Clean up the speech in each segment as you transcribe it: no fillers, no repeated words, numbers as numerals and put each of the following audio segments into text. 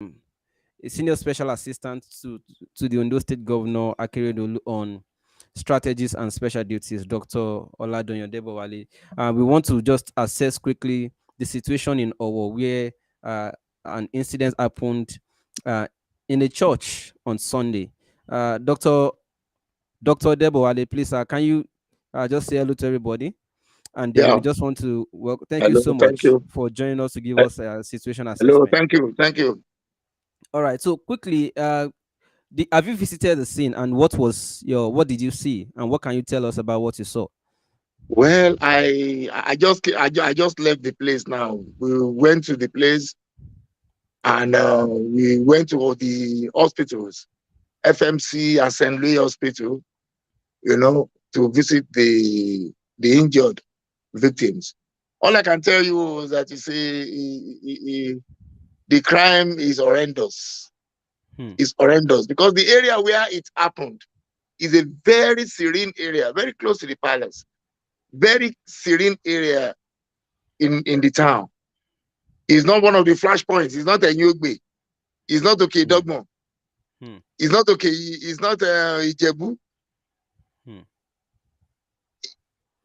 a senior special assistant to the Ondo State Governor Akeredolu on strategies and special duties, Dr. Oladonyo Debowale. We want to just assess quickly the situation in Owo, where an incident happened uh, in a church on Sunday. Dr. Debowale, please, can you just say hello to everybody? And then Yeah. we just want to thank you Hello. so Thank much you. for joining us to give Uh, us a situation Hello. assessment. Thank you. Thank you. All right. So quickly, have you visited the scene, and what did you see, and what can you tell us about what you saw? Well, I just left the place now. We went to the place and we went to all the hospitals, FMC and St. Louis Hospital, to visit the injured victims. All I can tell you is that you see, the crime is horrendous. Hmm. It's horrendous because the area where it happened is a very serene area, very close to the palace, very serene area in the town. It's not one of the flashpoints. It's not a Nyogbe. It's not Hmm. Okedogmo. Hmm. It's not okay. It's not Ijebu. Hmm.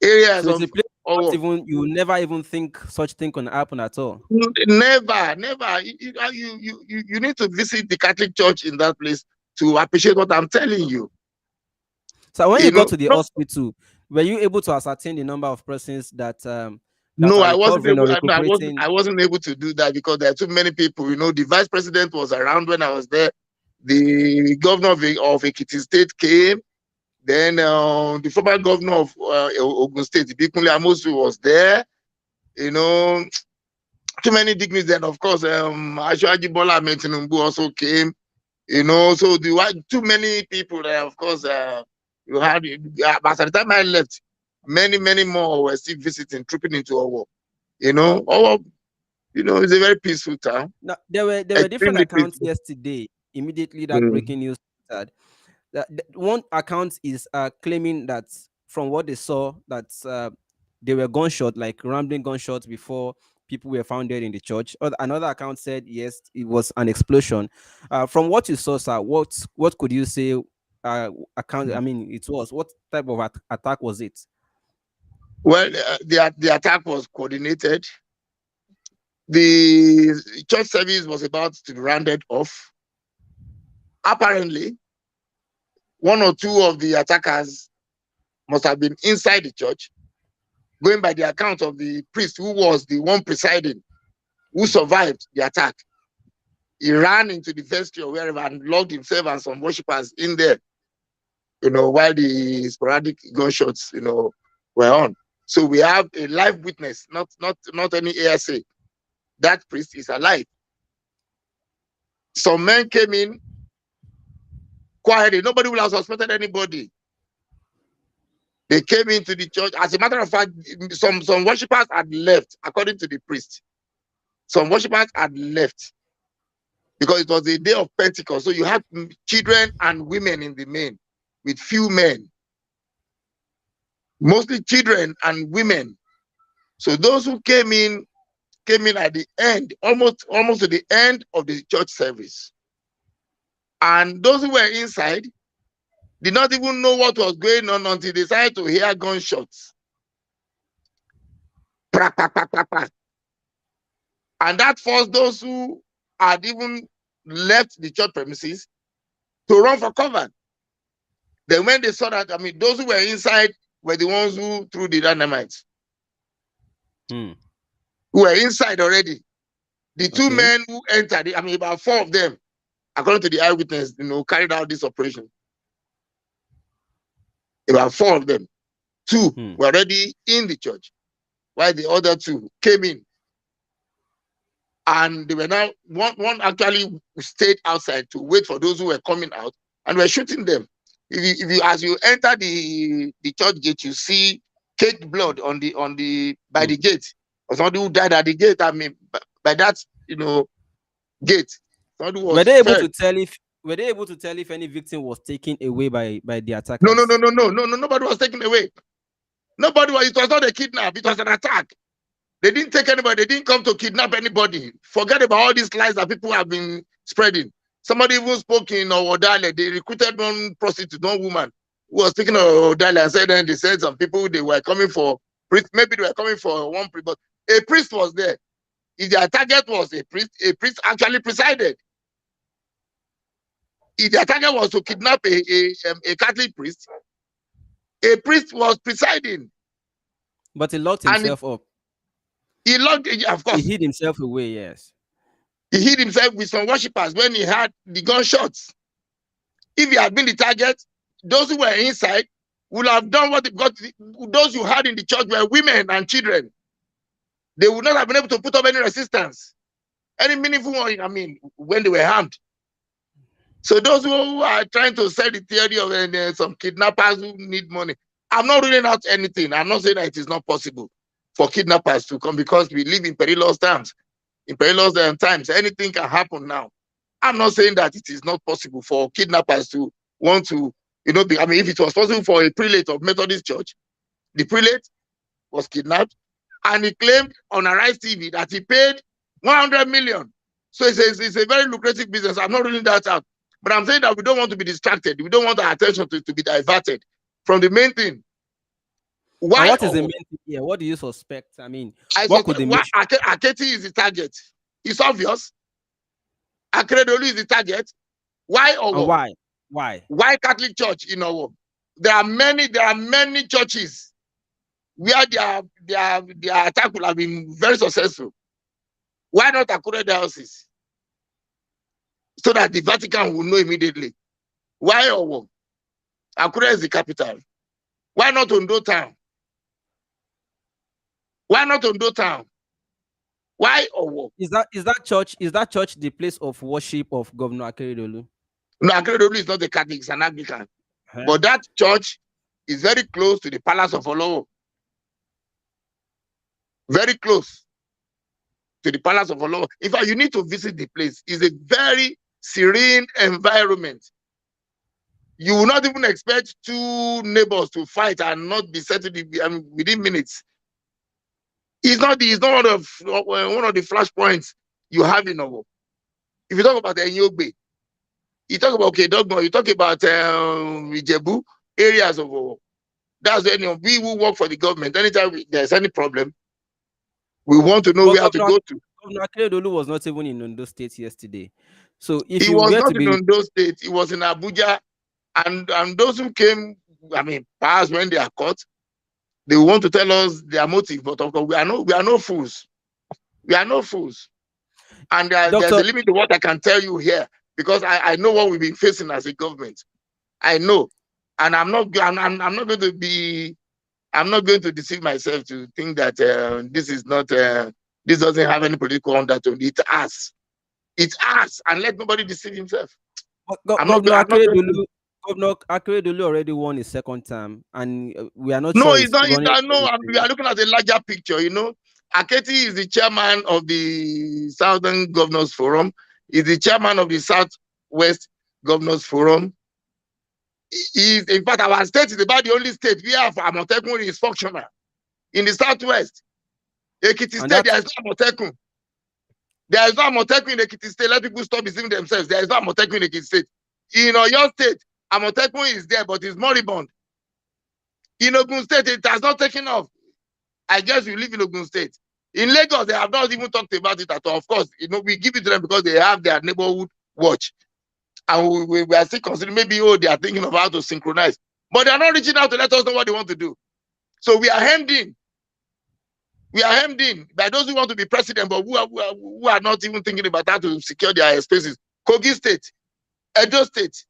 Areas So it's a of place oh, you never even think such thing can happen at all. never, never. You need to visit the Catholic Church in that place to appreciate what I'm telling you. So when you You got know, to the no, hospital, were you able to ascertain the number of persons that no, are I wasn't recovering able. or No, I recuperating? wasn't able to do that because there are too many people. The vice president was around when I was there. The governor of Ekiti State came. Then the former governor of Ogun State, Ibikunle Amosu, was there. You know, too many dignitaries. Then, of course, Ashwaji Bola Ahmed Tinubu also came. So there were too many people there. Of course, you had. But at the time I left, many, many more were still visiting, trooping into Owo. Owo, it's a very peaceful town, Now, there were different extremely accounts peaceful. yesterday. Immediately that Mm. breaking news started. One account is claiming that from what they saw that they were gunshot, like rambling gunshots before people were found dead in the church. Another account said yes, it was an explosion. From what you saw, sir, what could you say? Account. I mean, it was what type of attack was it? Well, the attack was coordinated. The church service was about to be rounded off. Apparently, one or two of the attackers must have been inside the church, going by the account of the priest who was the one presiding, who survived the attack. He ran into the vestry or wherever and locked himself and some worshippers in there, while the sporadic gunshots, were on. So we have a live witness, not any ASA. That priest is alive. Some men came in quietly. Nobody would have suspected anybody. They came into the church. As a matter of fact, some worshippers had left, according to the priest. Some worshippers had left because it was a day of Pentecost. So you had children and women in the main, with few men, mostly children and women. So those who came in at the end, almost to the end of the church service. And those who were inside did not even know what was going on until they started to hear gunshots. Pra, pra, pra, pra, pra. And that forced those who had even left the church premises to run for cover. Then when they saw that, those who were inside were the ones who threw the dynamite. Hmm. Who were inside already. The two Okay. men who entered, about four of them, according to the eyewitness, carried out this operation. About four of them. Two Hmm. were already in the church, while the other two came in. And they were now, one actually stayed outside to wait for those who were coming out and were shooting them. If you as you enter the church gate, you see caked blood by Hmm. the gate. Or somebody who died at the gate, by that, gate. Somebody who Were was they able fed. to tell if were they able to tell if any victim was taken away by the No, no, no, attackers? no, no, no, no, nobody was taken away. It was not a kidnap, it was an attack. They didn't take anybody, they didn't come to kidnap anybody. Forget about all these lies that people have been spreading. Somebody even spoke in Odale. They recruited one prostitute, one woman who was speaking of Odale and said, then they said some people they were coming for priest, maybe they were coming for one priest, but a priest was there. If their target was a priest actually presided. If their target was to kidnap a Catholic priest, a priest was presiding. But he locked And himself up. he locked, of He course, hid himself away. Yes. he hid himself with some worshippers when he had the gunshots. If he had been the target, those who were inside would have done what they got. Those you had in the church were women and children. They would not have been able to put up any resistance, any meaningful one, I mean, when they were harmed. So those who are trying to sell the theory of some kidnappers who need money, I'm not ruling out anything. I'm not saying that it is not possible for kidnappers to come because we live in perilous times. In perilous times, anything can happen now. I'm not saying that it is not possible for kidnappers to want to, I mean, if it was possible for a prelate of Methodist Church, the prelate was kidnapped and he claimed on Arise TV that he paid 100 million. So it's a very lucrative business. I'm not ruling that out. But I'm saying that we don't want to be distracted. We don't want our attention to be diverted from the main thing. And Why? what is the main thing here? What do you suspect? I mean, I what could suspect the why mission? Aketi is the target. It's obvious. Akeredolu is the target. Why And Owo? why? Why? Why Catholic Church in Owo? There are many churches where their attack will have been very successful. Why not Akure diocese? So that the Vatican will know immediately. Why Owo? Akure is the capital. Why not Ondo town? Why not Ondo town? Why Owo? Is that church the place of worship of Governor Akeredolu? No, Akeredolu is not a Catholic, it's an Anglican. Huh? But that church is very close to the Palace of Olowo. Very close to the Palace of Olowo. In fact, you need to visit the place. It's a very serene environment. You will not even expect two neighbors to fight and not be settled within minutes. It's not one of the flashpoints you have in Owo. If you talk about Enyogbe, you talk about Okedogbo, you talk about Ijebu, areas of Owo. That's when we who work for the government, anytime there's any problem, we want to know But where to go to. Governor Akeredolu was not even in Ondo State yesterday. So if He you was were not to in be, Ondo State, he was in Abuja. And those who came, I mean, perhaps when they are caught, they want to tell us their motive. But of course, we are no fools. We are no fools. And there's Doctor, a limit to what I can tell you here because I know what we've been facing as a government. I know, and I'm not going to deceive myself to think that this doesn't have any political undertone. It has, and let nobody deceive himself. I'm not Governor going to. Governor Akeredolu already won his second term, and we are not No, sure it's he's not. running No, again. we are looking at a larger picture. Aketi is the chairman of the Southern Governors Forum. He's the chairman of the Southwest Governors Forum. In fact, our state is about the only state where Amotekun is functional. In the Southwest, Ekiti And State, that's there is no Amotekun. There is no Amotekun in Ekiti State. Let people stop deceiving themselves. There is no Amotekun in Ekiti State. In your state, Amotekun is there, but it's moribund. In Ogun State, it has not taken off. I guess you live in Ogun State. In Lagos, they have not even talked about it at all. Of course, we give it to them because they have their neighborhood watch. And we are still considering maybe, they are thinking of how to synchronize. But they are not reaching out to let us know what they want to do. So we are hemmed in. We are hemmed in by those who want to be president, but who are not even thinking about how to secure their spaces. Kogi State, Edo State,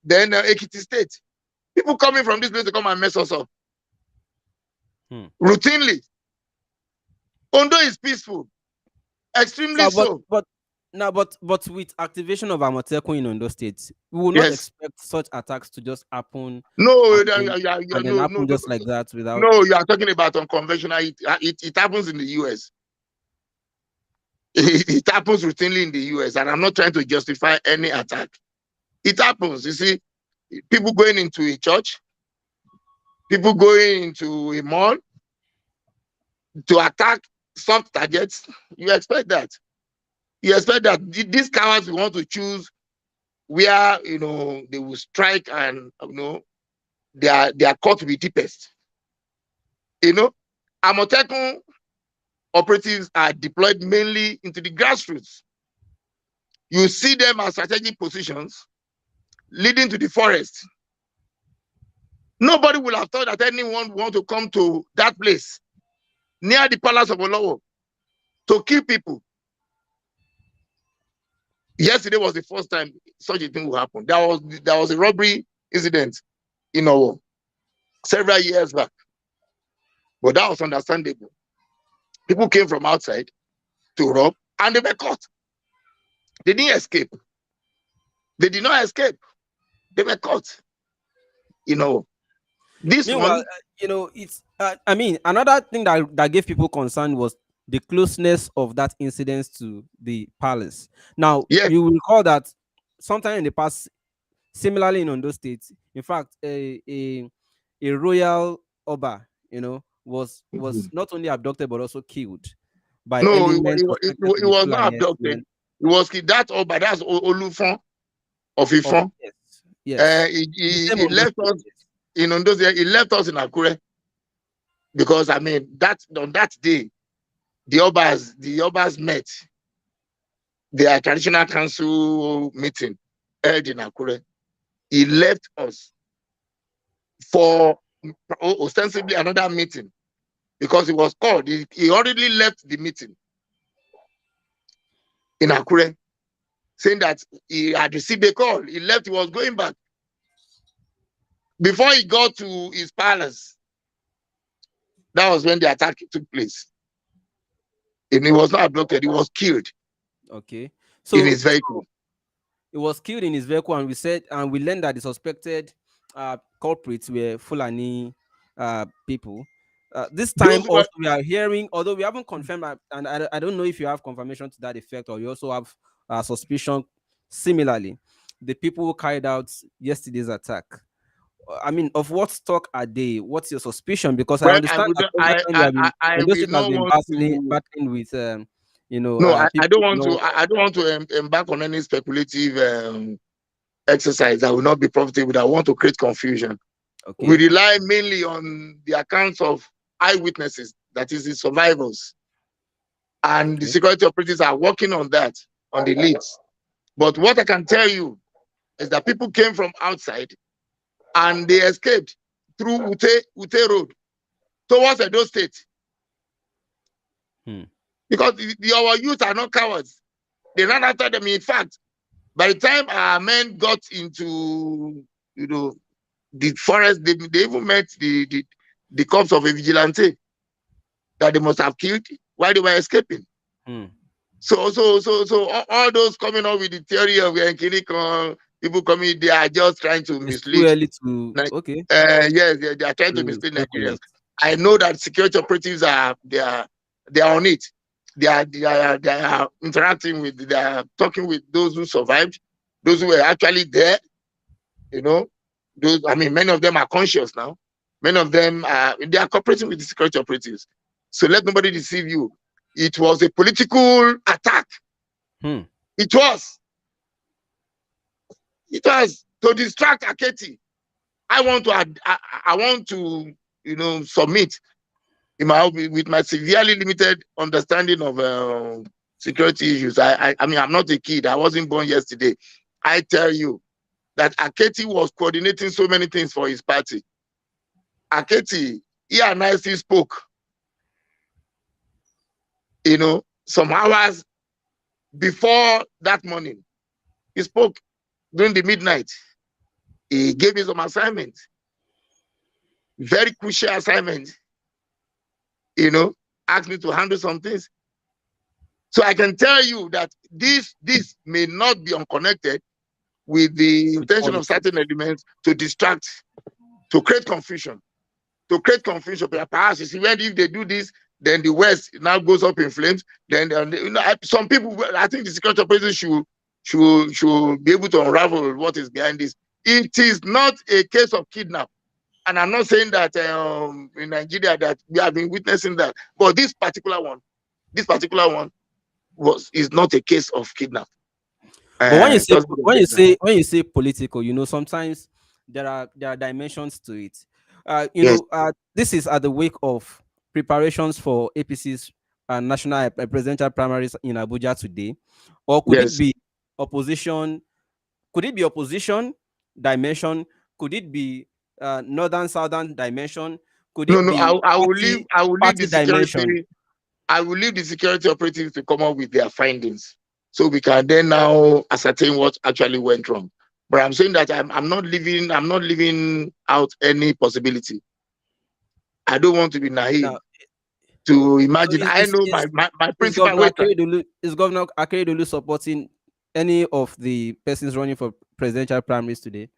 then Ekiti State. People coming from this place to come and mess us up. Routinely. Ondo is peaceful. Extremely so. But with activation of Amotekun in Ondo State, we will not Yes. expect such attacks to just happen. No, Happen just like that without. No, you are talking about unconventional. It happens in the US. It happens routinely in the US, and I'm not trying to justify any attack. It happens. You see, people going into a church, people going into a mall to attack soft targets. You expect that. You expect that these cowards will want to choose where they will strike, and their court will be deepest. Amotekun operatives are deployed mainly into the grassroots. You see them as strategic positions leading to the forest. Nobody will have thought that anyone would want to come to that place near the palace of Olowo to kill people. Yesterday was the first time such a thing will happen. There was a robbery incident in Owo several years back, but that was understandable. People came from outside to rob, and they were caught. They didn't escape. They did not escape. They were caught. This Meanwhile, one, it's I mean, another thing that gave people concern was the closeness of that incident to the palace. Now, yes. you will recall that sometime in the past, similarly in Ondo State, in fact, a royal Oba, was not only abducted but also killed by No, elements suspected to it be was not Fulani abducted. herdsmen. It was that Oba, that's Olufon of Ifon. Yes, yes, the same He Ondo left State. us in Ondo. He left us in Akure because I mean that on that day the Obas met their traditional council meeting held in Akure. He left us for ostensibly another meeting because he was called. He already left the meeting in Akure, saying that he had received a call. He left. He was going back. Before he got to his palace, that was when the attack took place. And he was not abducted. He was killed Okay, in so his vehicle. he was killed in his vehicle, and we learned that the suspected culprits were Fulani people. This time Those were also we are hearing, although we haven't confirmed, and I don't know if you have confirmation to that effect, or you also have suspicion. Similarly, the people who carried out yesterday's attack, I mean, of what stock are they? What's your suspicion? Because I well, understand that over time we have been, I Ondo will State has not been want to. battling with, No, I people, don't want to. I don't want to embark on any speculative exercise that will not be profitable. That want to create confusion. We okay, rely mainly on the accounts of eyewitnesses, that is, the survivors, and the okay, security operatives are working on that, on the leads. But what I can tell you is that people came from outside and they escaped through Ute Road towards Edo State. hmm. Because our youth are not cowards. They ran after them. In fact, by the time our men got into the forest, they even met the corpse of a vigilante that they must have killed while they were escaping. Hmm. So all those coming up with the theory of people coming, they are just trying to It's too mislead. early to, okay, Yes, they are trying to to mislead Nigerians. speculate. I know that security operatives they are on it. They are interacting with, they are talking with those who survived, those who were actually there. You know, those, I mean, many of them are conscious now. Many of them they are cooperating with the security operatives. So let nobody deceive you. It was a political attack. Hmm. It was. It was to distract Aketi. I want to submit with my severely limited understanding of security issues. I mean, I'm not a kid. I wasn't born yesterday. I tell you that Aketi was coordinating so many things for his party. Aketi, he and I still spoke, some hours before that morning. He spoke during the midnight. He gave me some assignments, very crucial assignments, asked me to handle some things. So I can tell you that this may not be unconnected with the With intention of politics. certain elements to distract, to create confusion. Perhaps you see, when if they do this, then the West now goes up in flames. Then some people, I think the security operators should be able to unravel what is behind this. It is not a case of kidnap. And I'm not saying that in Nigeria that we have been witnessing that, but this particular one is not a case of kidnap. But when you say Just political, sometimes there are dimensions to it. yes, This is at the wake of preparations for APC's national presidential primaries in Abuja today, or could it yes. be opposition? Could it be opposition dimension? Could it be northern southern dimension? Could No, it no. be I will leave party the dimension? security. I will leave the security operatives to come up with their findings, so we can then now ascertain what actually went wrong. But I'm saying that I'm not leaving out any possibility. I don't want to be naive Now, to so imagine. I know my principal. Wait, Is Governor Akeredolu supporting any of the persons running for presidential primaries today?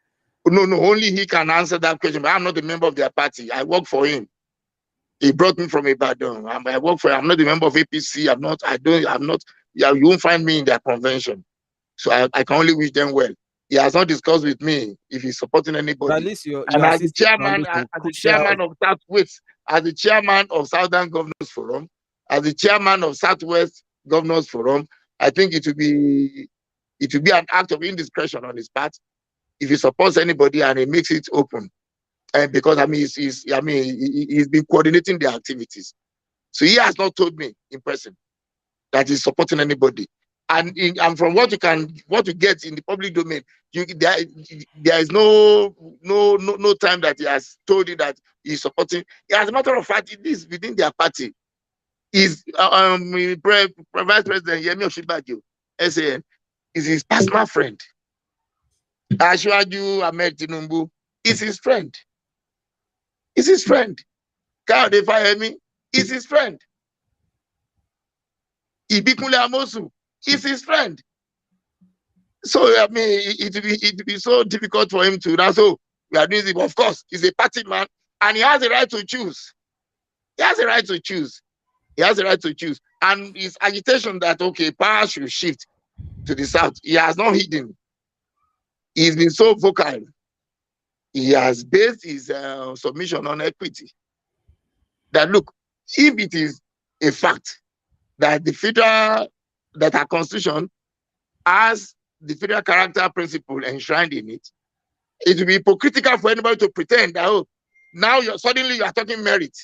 no, no. Only he can answer that question. But I'm not a member of their party. I work for him. He brought me from Ibadan. I work for. I'm not a member of APC. I'm not. I don't. I'm not. Yeah, you won't find me in their convention. So I can only wish them well. He has not discussed with me if he's supporting But at anybody. least you And as the assist in chairman, handling some as the crucial. chairman of Southwest, as the chairman of Southern Governors Forum, as the chairman of Southwest Governors Forum, I think it will be an act of indiscretion on his part if he supports anybody and he makes it open. And because I mean, he's been coordinating their activities. So he has not told me in person that is supporting anybody. And from what you get in the public domain, there is no time that he has told you that he's supporting. As a matter of fact, it is within their party. Is Vice President Yemi Osinbajo, SAN, is his personal friend. Asiwaju Ahmed Tinubu is his friend. Is his friend. Kayode Fayemi is his friend. Ibikunle Amosu is his friend. So I mean, it would be so difficult for him to now. So we are doing it. But of course, he's a party man, and he has a right to choose. He has a right to choose. He has a right to choose. And his agitation that okay, power should shift to the south, he has not hidden. He's been so vocal. He has based his submission on equity. That look, if it is a fact that that our constitution has the federal character principle enshrined in it, it will be hypocritical for anybody to pretend that now suddenly you are talking merit.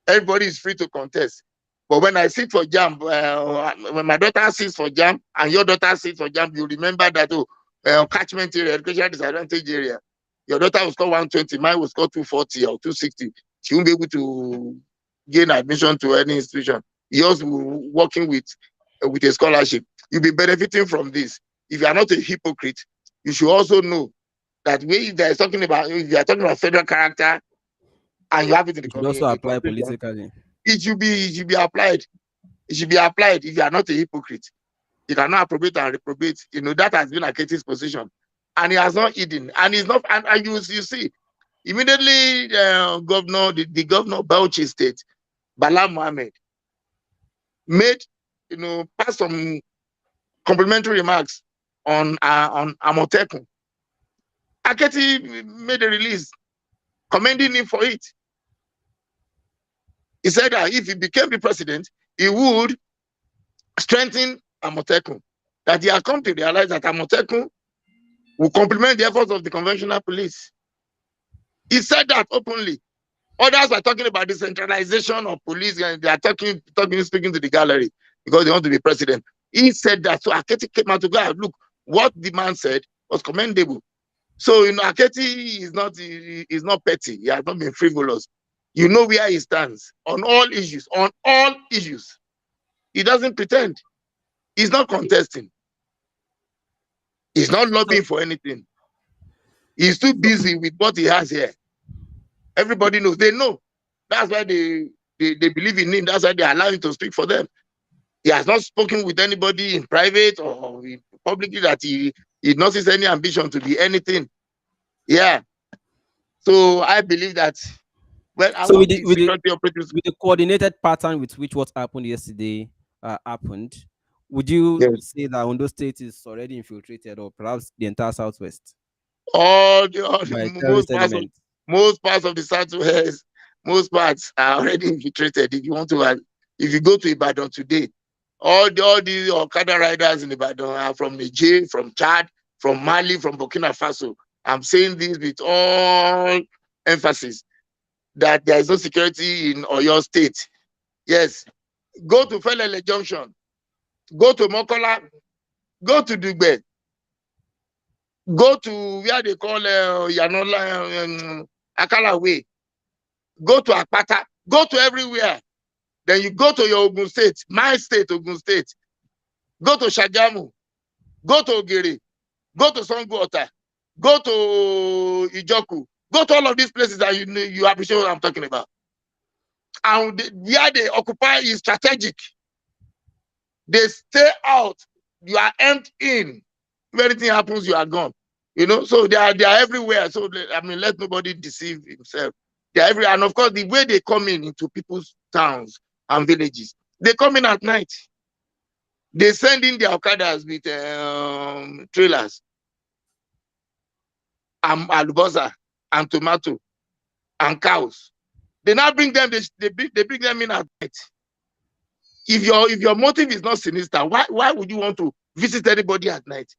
Everybody is free to contest. But when I sit for JAM, when my daughter sits for JAM and your daughter sits for JAM, you remember that catchment area, educational disadvantage area. Your daughter will score 120, mine will score 240 or 260. She won't be able to gain admission to any institution. Yours will working with a scholarship. You'll be benefiting from this. If you are not a hypocrite, you should also know that if you are talking about federal character and you have it in It should also the apply constitution, politically. it should be applied. It should be applied if you are not a hypocrite. You cannot appropriate and reprobate. That has been Aketi's position. And he has not hidden. And he's not, and you see, immediately the governor of Bauchi State, Bala Mohammed, made, passed some complimentary remarks on Amotekun. Aketi made a release commending him for it. He said that if he became the president, he would strengthen Amotekun. That he had come to realize that Amotekun will complement the efforts of the conventional police. He said that openly. Others are talking about decentralization of police, and they are speaking to the gallery because they want to be president. He said that. So Aketi came out to go, look, what the man said was commendable. So Aketi is not petty. He has not been frivolous. You know where he stands on all issues. On all issues, he doesn't pretend. He's not contesting. He's not So, lobbying for anything. He's too so, busy with what he has here. Everybody knows. They know. That's why they believe in him. That's why they allow him to speak for them. He has not spoken with anybody in private or publicly that he nurses any ambition to be anything. Yeah. So I believe that, well, I so want the security operatives. with the coordinated pattern with which what happened yesterday happened, would you Yes. say that Ondo State is already infiltrated, or perhaps the entire Southwest, All by terrorist elements? most parts of the Southwest, most parts are already infiltrated. If you go to Ibadan today, All the Okada riders in Ibadan are from Niger, from Chad, from Mali, from Burkina Faso. I'm saying this with all emphasis that there is no security in Oyo State. Yes, go to Felele Junction, go to Mokola, go to Dugbe, go to where they call Yanola, Akala Way, go to Akpata, go to everywhere. Then you go to your Ogun State, my state, Ogun State, go to Shagamu, go to Ogere, go to Songwater, go to Ijoku, go to all of these places that you appreciate what I'm talking about. And where they occupy is strategic. They stay out, you are hemmed in. If anything happens, you are gone. So they are everywhere. So let nobody deceive himself. They are everywhere. And of course, the way they come into people's towns and villages, they come in at night. They send in their Okadas with trailers, and albosa, and tomato, and cows. They now bring them. They bring them in at night. If your motive is not sinister, why would you want to visit anybody at night?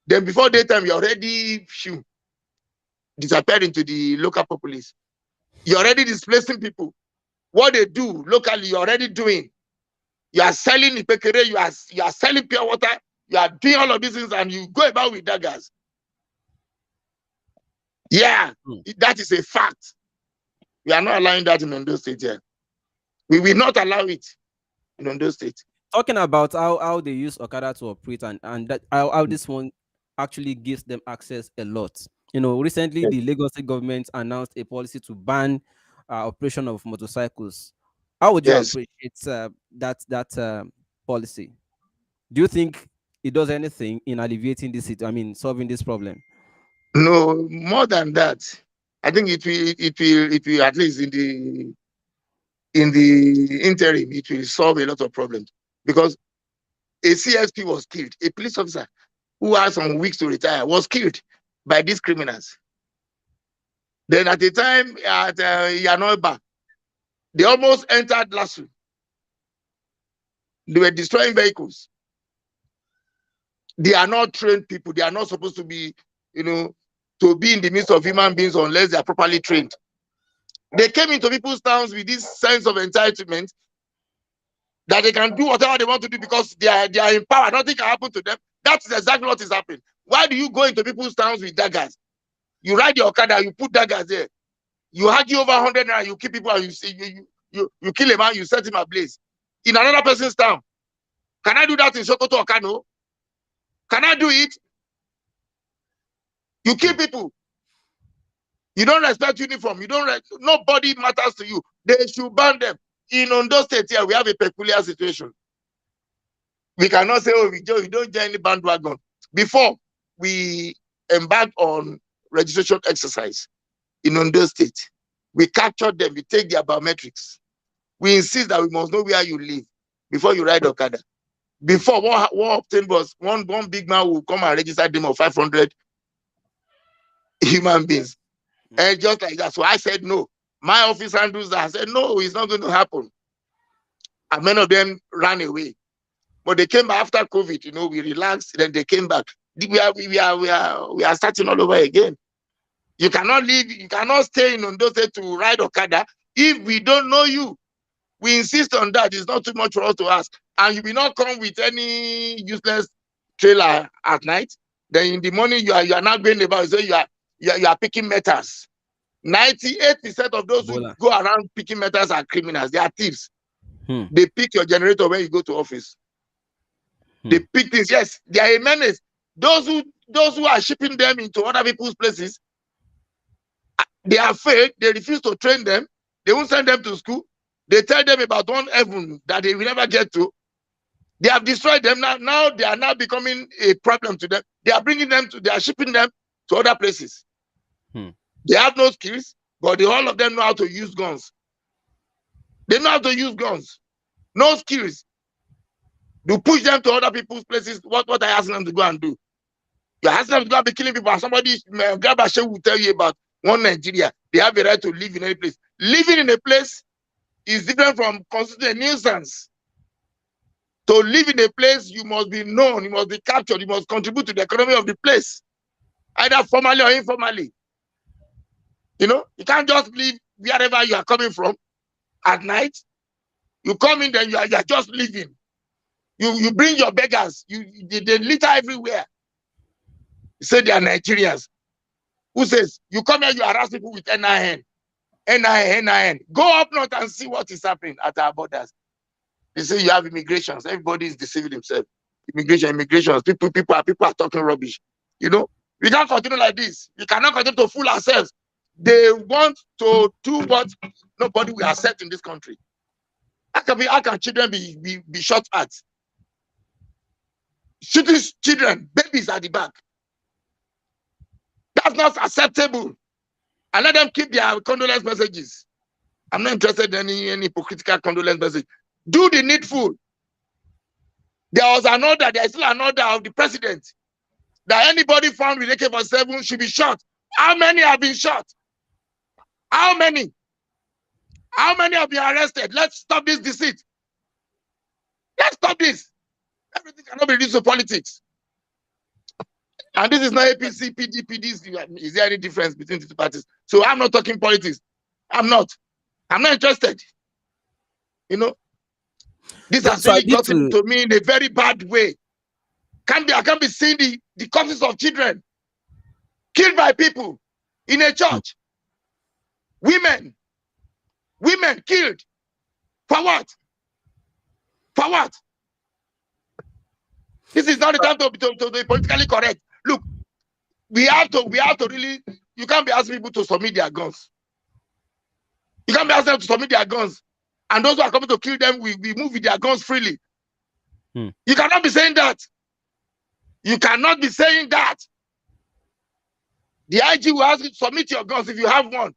Then before daytime, you're already disappeared into the local populace. You're already displacing people. What they do locally, you're already doing. You are selling ipekere, you are selling pure water, you are doing all of these things, and you go about with daggers. Yeah, that is a fact. We are not allowing that in Ondo State here. We will not allow it in Ondo State. Talking about how they use Okada to operate and that how this one actually gives them access a lot. Recently the Lagos State government announced a policy to ban operation of motorcycles. How would you appreciate that policy? Do you think it does anything in alleviating this? Solving this problem? No, more than that. I think it will at least in the interim, it will solve a lot of problems, because a CSP was killed. A police officer who had some weeks to retire was killed by these criminals. Then at the time at Yanoiba, they almost entered Lasso. They were destroying vehicles. They are not trained people. They are not supposed to be, to be in the midst of human beings unless they are properly trained. They came into people's towns with this sense of entitlement that they can do whatever they want to do because they are in power. Nothing can happen to them. That's exactly what is happening. Why do you go into people's towns with daggers? You ride your Okada, you put daggers there. You argue over 100 naira, you keep people, and you kill a man, you set him ablaze in another person's town. Can I do that in Sokoto or Kano? Can I do it? You kill people. You don't respect uniform. Nobody matters to you. They should ban them. In Ondo State here, we have a peculiar situation. We cannot say, oh, we don't join any bandwagon. Before we embark on registration exercise in Ondo State, we capture them, we take their biometrics. We insist that we must know where you live before you ride Okada. Before, what obtained was one big man will come and register them of 500 human beings. And just like that. So I said, no. My office handles that. I said, no, it's not going to happen. And many of them ran away. But they came back after COVID, we relaxed, then they came back. We are starting all over again. You cannot leave, you cannot stay in Ondo State to ride Okada if we don't know you. We insist on that. It's not too much for us to ask. And you will not come with any useless trailer at night. Then in the morning, you are not going about, so you are picking metals. 98% of those who go around picking metals are criminals. They are thieves. They pick your generator when you go to office. They pick things. Yes, they are a menace. Those who are shipping them into other people's places, they are afraid. They refuse to train them. They won't send them to school. They tell them about one heaven that they will never get to. They have destroyed them. Now they are now becoming a problem to them. They are shipping them to other places. They have no skills, but all of them know how to use guns. They know how to use guns. No skills. You push them to other people's places. What are you asking them to go and do? You're asking them to go and be killing people. And somebody, Grabashe, will tell you about one Nigeria. They have a right to live in any place. Living in a place is different from constituting a nuisance. To live in a place, you must be known, you must be captured, you must contribute to the economy of the place, either formally or informally. You can't just live wherever you are coming from at night. You come in, then you are just living. You bring your beggars, they litter everywhere. You say they are Nigerians. Who says you come here, you harass people with NIN? Go up north and see what is happening at our borders. They say you have immigrations. Everybody is deceiving himself. Immigrations. People are talking rubbish. We can't continue like this. We cannot continue to fool ourselves. They want to do what nobody will accept in this country. How can children be shot at? Shooting children, babies at the back. That's not acceptable. And let them keep their condolence messages. I'm not interested in any hypocritical condolence message. Do the needful. There is still an order of the president that anybody found with AK-47 should be shot. How many have been shot? How many? How many have been arrested? Let's stop this deceit. Let's stop this. Everything cannot be reduced to politics. And this is not APC, PDP. Is there any difference between the two parties? So I'm not talking politics. I'm not interested. This has really gotten to me in a very bad way. I can't be seeing the corpses of children killed by people in a church. Women killed. For what? For what? This is not the time to be politically correct. Look, we have to really. You can't be asking people to submit their guns. You can't be asking them to submit their guns, and those who are coming to kill them, we move with their guns freely. You cannot be saying that. You cannot be saying that. The IG will ask you to submit your guns if you have one.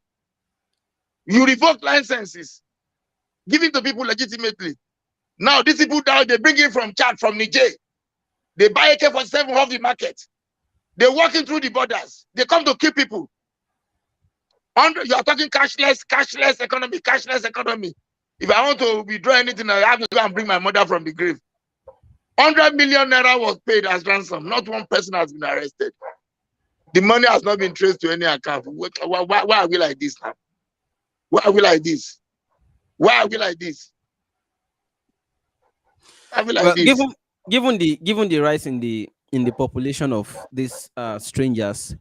You revoke licenses given to people legitimately. Now these people down, they bring in from Chad, from Niger. They buy AK-47 off the market. They're walking through the borders. They come to kill people. You are talking cashless economy. If I want to withdraw anything, I have to go and bring my mother from the grave. 100 million naira was paid as ransom. Not one person has been arrested. The money has not been traced to any account. Why are we like this now? Why are we like this? Why are we like this? Why are we like this? Given the rise in the population of these strangers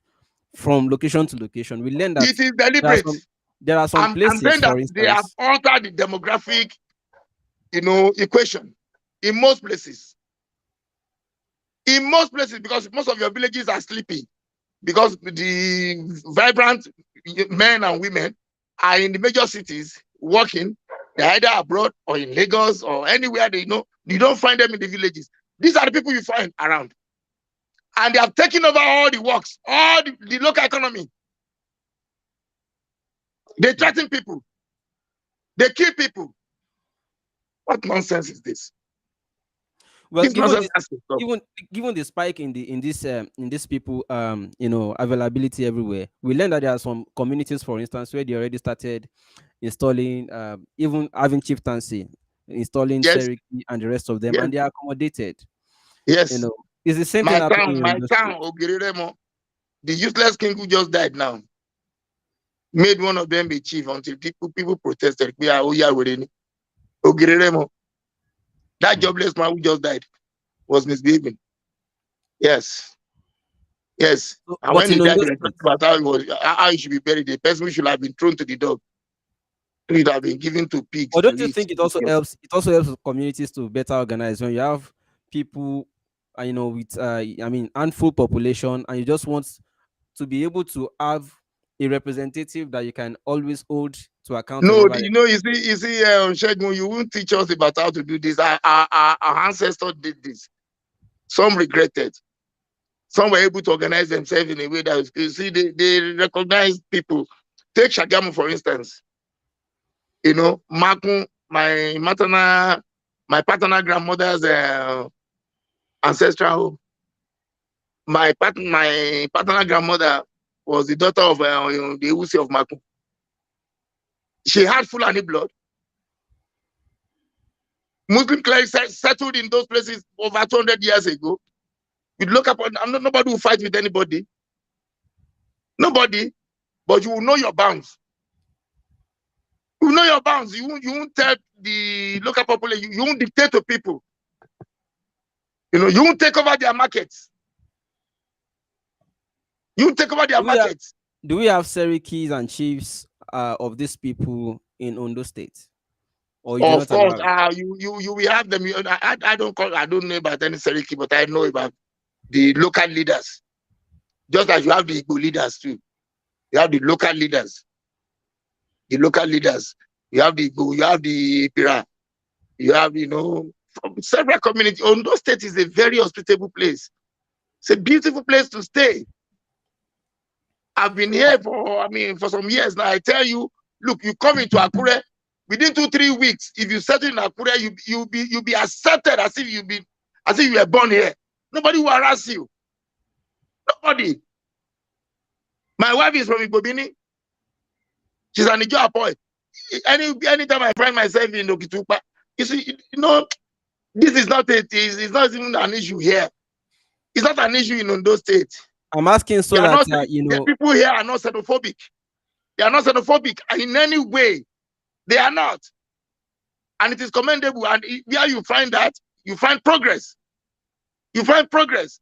from location to location, we learn that it is deliberate. There are some places, for instance, they have altered the demographic, equation in most places. In most places, because most of your villages are sleepy, because the vibrant men and women are in the major cities working. They're either abroad or in Lagos or anywhere you don't find them in the villages. These are the people you find around. And they have taken over all the works, all the local economy. They threaten people. They kill people. What nonsense is this? Well, given the spike in these people availability everywhere, we learned that there are some communities, for instance, where they already started installing even having chieftaincy, installing Cherokee and the rest of them, and they are accommodated. Yes, it's the same thing. My town, Ogereremo, the useless king who just died now, made one of them a chief until people protested. Ogereremo. That jobless man who just died was misbehaving. Yes. Yes. And when he died, about how he should be buried, the person should have been thrown to the dog. It would have been given to pigs. But don't you think it also helps? It also helps communities to better organize when you have people, with handful population, and you just want to be able to have a representative that you can always hold to account. No, you see, Shegun, you won't teach us about how to do this. Our ancestors did this. Some regretted. Some were able to organize themselves in a way that they recognize people. Take Shagamu, for instance. Makun, my paternal grandmother's ancestral home. My paternal grandmother was the daughter of the Usi of Makun. She had Fulani blood. Muslim clerics settled in those places over 200 years ago. You look up, nobody will fight with anybody. Nobody, but you will know your bounds. You know your bounds. You won't tell the local population. You won't dictate to people. You know, you won't take over their markets. You won't take over their markets. Do we have Serikis and chiefs of these people in Ondo State? Or you do Of not course, allow it? you will have them. I don't know about any Seriki, but I know about the local leaders. Just as you have the Igbo leaders too. You have the local leaders. The local leaders. You have the Igbo, you have the Pira, you have, from several communities. Ondo State is a very hospitable place. It's a beautiful place to stay. I've been here for some years now. I tell you, look, you come into Akure, within 2-3 weeks, if you settle in Akure, you'll be accepted as if you were born here. Nobody will harass you. Nobody. My wife is from Igobini. She's an Ijo boy. Anytime I find myself in Okitupa, you see, this is not it's not even an issue here. It's not an issue in Ondo State. I'm asking so that the people here are not xenophobic. They are not xenophobic in any way. They are not, and it is commendable. And where you find that, you find progress. You find progress.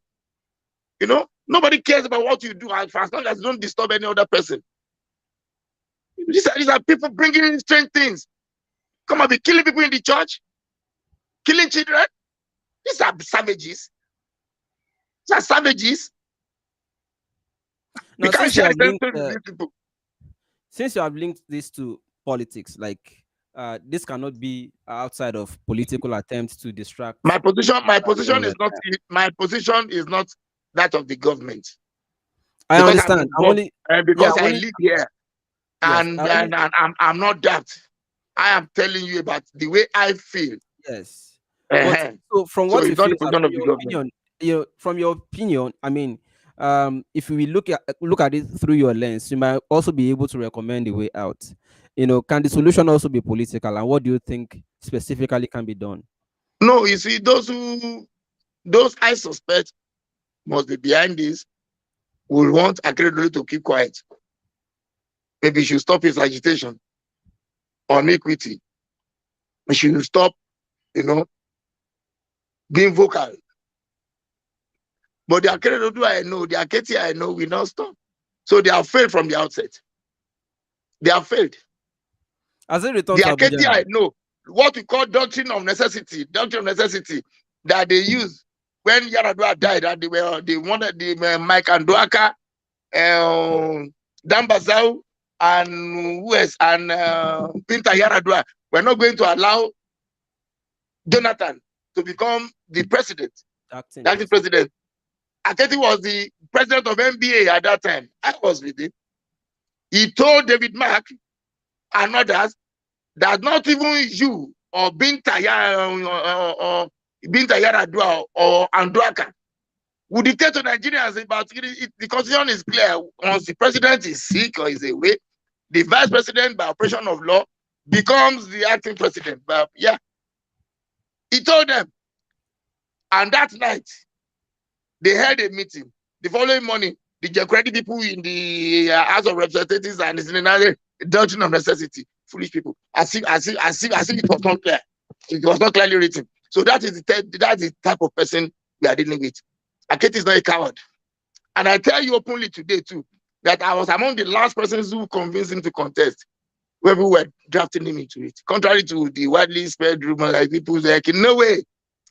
Nobody cares about what you do as long as you don't disturb any other person. These are people bringing in strange things. Come on, be killing people in the church, killing children. These are savages. These are savages. Now, you can't share these people. Since you have linked this to politics, like this cannot be outside of political attempts to distract. My position is not that of the government. I understand. I live here, and I'm not that. I am telling you about the way I feel. Yes. So from what you feel, from your opinion, I mean, if we look at it through your lens, you might also be able to recommend a way out. Can the solution also be political, and what do you think specifically can be done? No, you see, those I suspect must be behind this will want Akeredolu to keep quiet. Maybe he should stop his agitation on equity. He should stop, being vocal. But the Akeredolu I know, the Aketi I know will not stop. So they have failed from the outset. They have failed. As it returns to Aketi I know, what we call doctrine of necessity that they use when Yaradua died, that they wanted the Mike and Duaka, Dambazau, and West and Pinta Yaradua were not going to allow Jonathan to become the president. Acting president. Aketi was the president of NBA at that time. I was with him. He told David Mark and others that not even you or Binta Yaradua or Anduaka would dictate to Nigerians about it. The constitution is clear. Once the president is sick or is away, the vice president, by operation of law, becomes the acting president. But yeah, he told them. And that night, they held a meeting. The following morning, the Jekwedi people in the House of Representatives and the doctrine of necessity, foolish people, as if it was not clear. It was not clearly written. So that's the type of person we are dealing with. Aketi is not a coward. And I tell you openly today too, that I was among the last persons who convinced him to contest when we were drafting him into it. Contrary to the widely spread rumor, like people say, no way.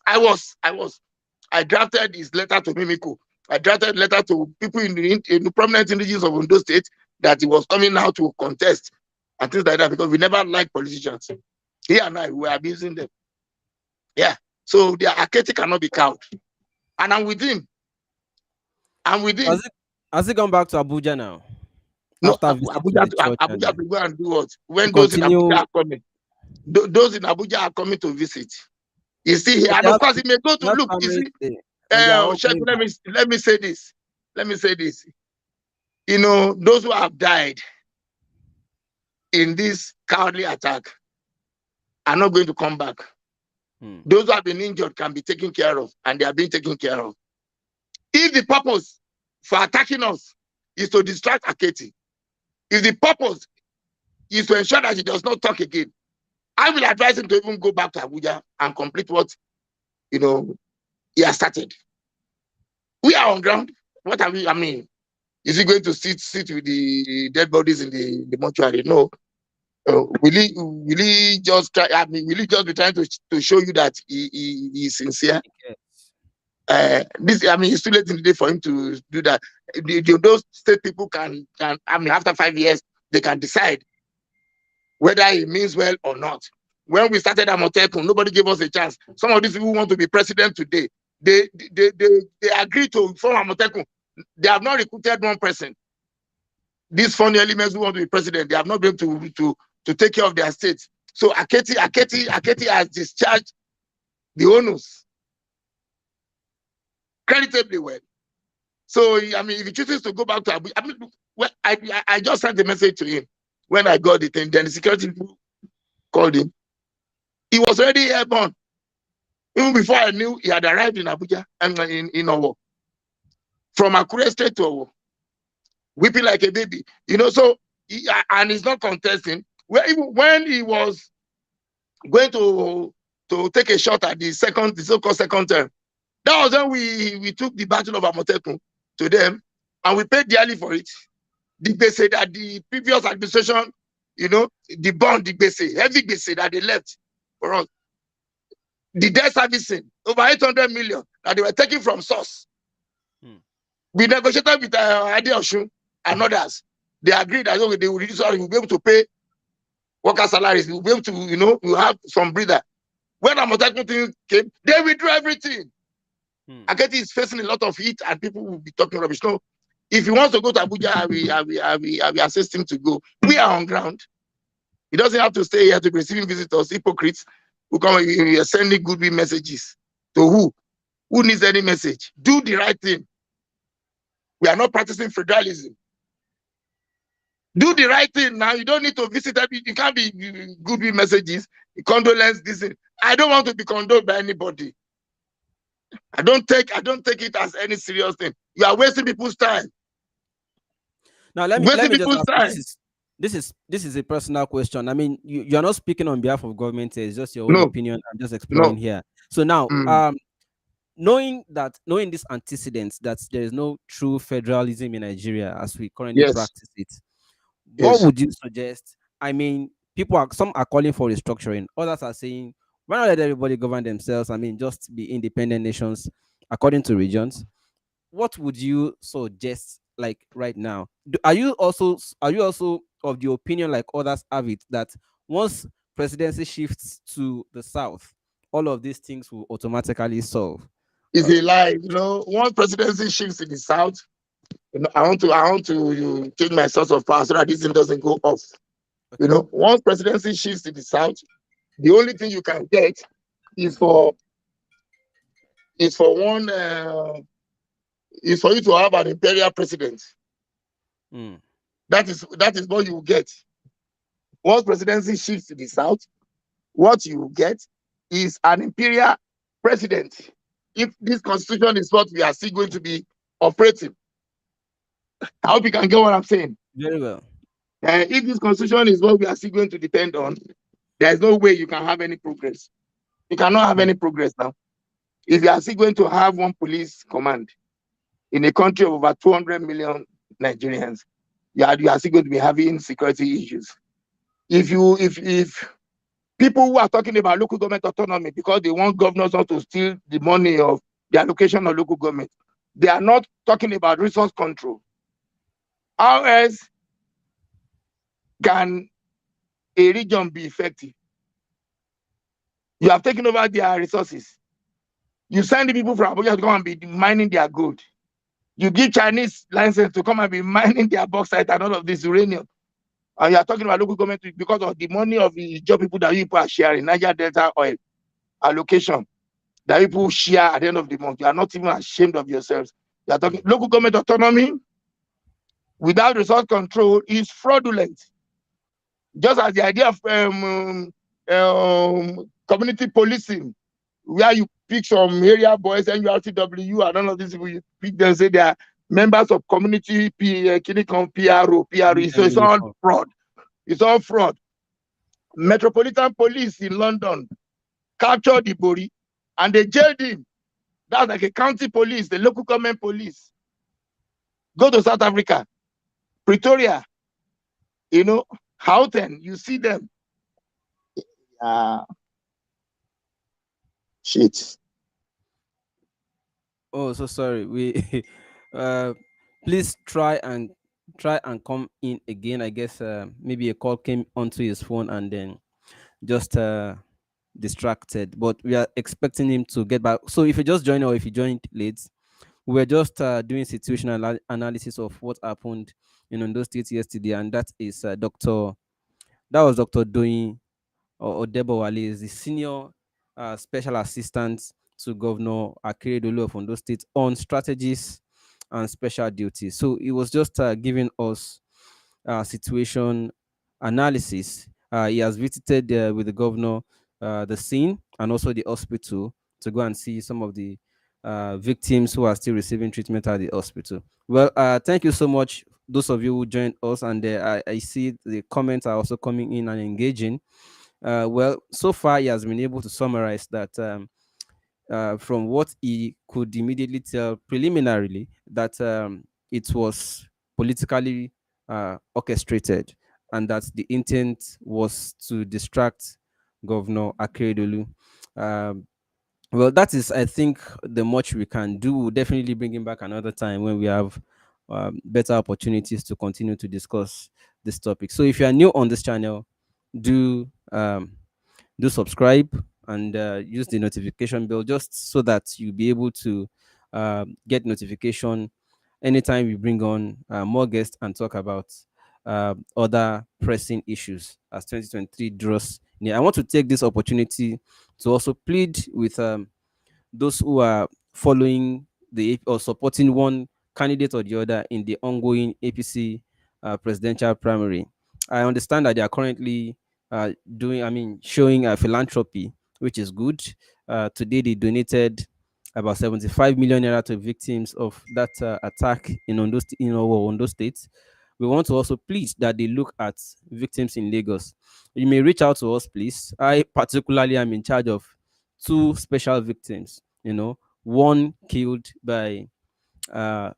I drafted his letter to Mimiko. I drafted letter to people in the prominent indigenous of Ondo State that he was coming out to contest and things like that, because we never liked politicians. He and I, we were abusing them. Yeah. So the Aketi cannot be cowed. And I'm with him. Has it gone back to Abuja now? No, Abuja to go and do what? When those in Abuja are coming. Those in Abuja are coming to visit. You see here, and of course, he may go to look. You see, let me say this. Those who have died in this cowardly attack are not going to come back. Hmm. Those who have been injured can be taken care of, and they are being taken care of. If the purpose for attacking us is to distract Aketi, if the purpose is to ensure that he does not talk again, I will advise him to even go back to Abuja and complete what he has started. We are on ground. What are we? I mean, is he going to sit with the dead bodies in the mortuary? No. Will he just try? I mean, will he just be trying to show you that he is sincere? Yes. It's too late in the day for him to do that. Those state people can. I mean, after 5 years, they can decide whether it means well or not. When we started Amotekun, nobody gave us a chance. Some of these people want to be president today. They agreed to form Amotekun. They have not recruited one person. These funny elements who want to be president, they have not been able to take care of their states. So Aketi has discharged the onus creditably well. So I mean, if he chooses to go back to Abuja, I mean, well, I just sent a message to him when I got the thing. Then the security people called him. He was already airborne. Even before I knew he had arrived in Abuja and in Owo. From Akure straight to Owo. Weeping like a baby. So and he's not contesting. Even when he was going to take a shot at the so-called second term, that was when we took the battle of Amotekun to them, and we paid dearly for it. The gbese that the previous administration, the bond, the gbese, heavy gbese that they left for us. The debt servicing, over 800 million that they were taking from source. Hmm. We negotiated with Ade Osun and others. They agreed that they will reduce, we'll be able to pay worker salaries. We'll be able to, we'll have some breather. When Amotekun thing came, they withdrew everything. Aketi is facing a lot of heat, and people will be talking rubbish. No, if he wants to go to Abuja, I will assist him to go. We are on ground. He doesn't have to stay here to be receiving visitors, hypocrites who come and sending goodwill messages. To who? Who needs any message? Do the right thing. We are not practicing federalism. Do the right thing now. You don't need to visit every. You can't be goodwill messages, condolence. This. I don't want to be condoled by anybody. I don't take it as any serious thing. You are wasting people's time. Now let Wasting me just people's ask you, time. this is a personal question. I mean, you're not speaking on behalf of government. It's just your own No, opinion. I'm just exploring no. here. So now, Mm, knowing this antecedent that there is no true federalism in Nigeria as we currently yes, practice it, what yes. would you suggest? I mean, some are calling for restructuring, others are saying why not let everybody govern themselves? I mean, just be independent nations according to regions. What would you suggest, like right now? Are you also of the opinion, like others have it, that once presidency shifts to the south, all of these things will automatically solve? It's Uh, a lie. One presidency shifts in the south. I want to change my source of power so that this thing doesn't go off. okay. Once presidency shifts in the south, the only thing you can get is for one is for you to have an imperial president. Mm. That is what you will get. Once presidency shifts to the south, what you will get is an imperial president. If this constitution is what we are still going to be operating, I hope you can get what I'm saying. Very well. If this constitution is what we are still going to depend on, there is no way you can have any progress. You cannot have Mm. any progress now. If you are still going to have one police command in a country of over 200 million Nigerians, you are still going to be having security issues. If people who are talking about local government autonomy because they want governors not to steal the money of the allocation of local government, they are not talking about resource control. How else can a region be effective? You have taken over their resources. You send the people from Abuja to come and be mining their gold. You give Chinese license to come and be mining their bauxite and all of this uranium. And you are talking about local government because of the money of the job people that you people are sharing, Niger Delta oil allocation that people share at the end of the month. You are not even ashamed of yourselves. You are talking local government autonomy without resource control is fraudulent. Just as the idea of community policing where you pick some area boys, NURTW, and all of these people, you pick them, say they are members of community Kinikon PRO. So it's all uniform. fraud. It's all fraud. Metropolitan Police in London captured Ibori and they jailed him. That's like a county police, the local government police. Go to South Africa, Pretoria, Houghton, you see them. Shit. Oh, so sorry. We uh please try and come in again. I guess maybe a call came onto his phone and then just distracted. But we are expecting him to get back. So if you just joined or if you joined late, we're just doing situational analysis of what happened in Ondo State yesterday, and that is that was Dr. Doyin or Debo Wale is the senior special assistant to Governor Akeredolu of Ondo State on strategies and special duties. So it was just giving us situation analysis. He has visited with the governor the scene and also the hospital to go and see some of the victims who are still receiving treatment at the hospital. Well, thank you so much, those of you who joined us, and I see the comments are also coming in and engaging. Well, so far he has been able to summarize that from what he could immediately tell preliminarily that it was politically orchestrated and that the intent was to distract Governor Akeredolu. Um, well, that is, I think, the much we can do. We'll definitely bring him back another time when we have better opportunities to continue to discuss this topic. So, if you are new on this channel, do do subscribe and use the notification bell just so that you'll be able to get notification anytime we bring on more guests and talk about other pressing issues as 2023 draws near. I want to take this opportunity to also plead with those who are following or supporting one candidate or the other in the ongoing APC presidential primary. I understand that they are currently showing philanthropy, which is good. Today, they donated about 75 million naira to victims of that attack in Ondo State. We want to also plead that they look at victims in Lagos. You may reach out to us, please. I particularly am in charge of two special victims. One killed by uh,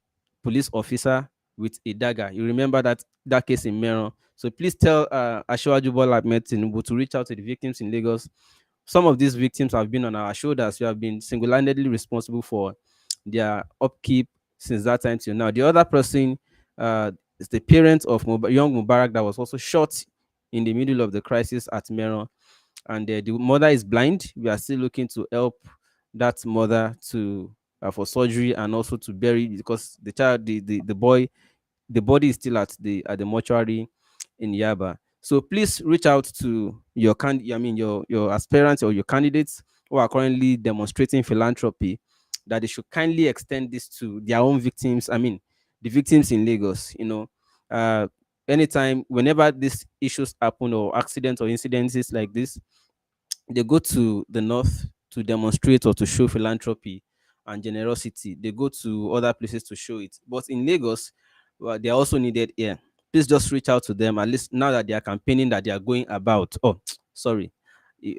police officer with a dagger. You remember that case in Meron. So please tell Ashwaju Bola Ahmed Tinubu to reach out to the victims in Lagos. Some of these victims have been on our shoulders. We have been single-handedly responsible for their upkeep since that time till now. The other person is the parent of young Mubarak that was also shot in the middle of the crisis at Meron, and the mother is blind. We are still looking to help that mother to for surgery and also to bury, because the child, the boy, the body is still at the mortuary in Yaba. So please reach out to your aspirants or your candidates who are currently demonstrating philanthropy, that they should kindly extend this to their own victims. I mean, the victims in Lagos. Uh, anytime, whenever these issues happen or accidents or incidences like this, they go to the north to demonstrate or to show philanthropy and generosity. They go to other places to show it. But in Lagos, well, they are also needed here. Please just reach out to them. At least now that they are campaigning, that they are going about. Oh, sorry.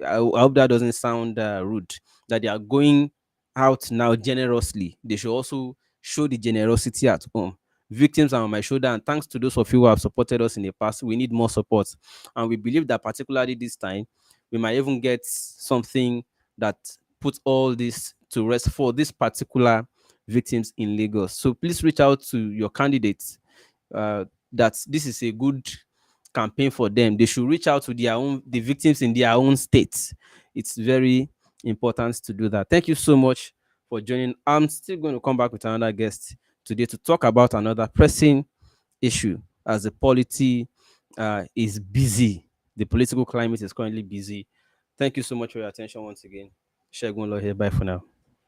I hope that doesn't sound rude. That they are going out now generously. They should also show the generosity at home. Victims are on my shoulder, and thanks to those of you who have supported us in the past, we need more support. And we believe that particularly this time, we might even get something that puts all this to rest for these particular victims in Lagos. So please reach out to your candidates that this is a good campaign for them. They should reach out to the victims in their own states. It's very important to do that. Thank you so much for joining. I'm still going to come back with another guest today to talk about another pressing issue as the polity is busy. The political climate is currently busy. Thank you so much for your attention once again. Shegun Lo here. Bye for now.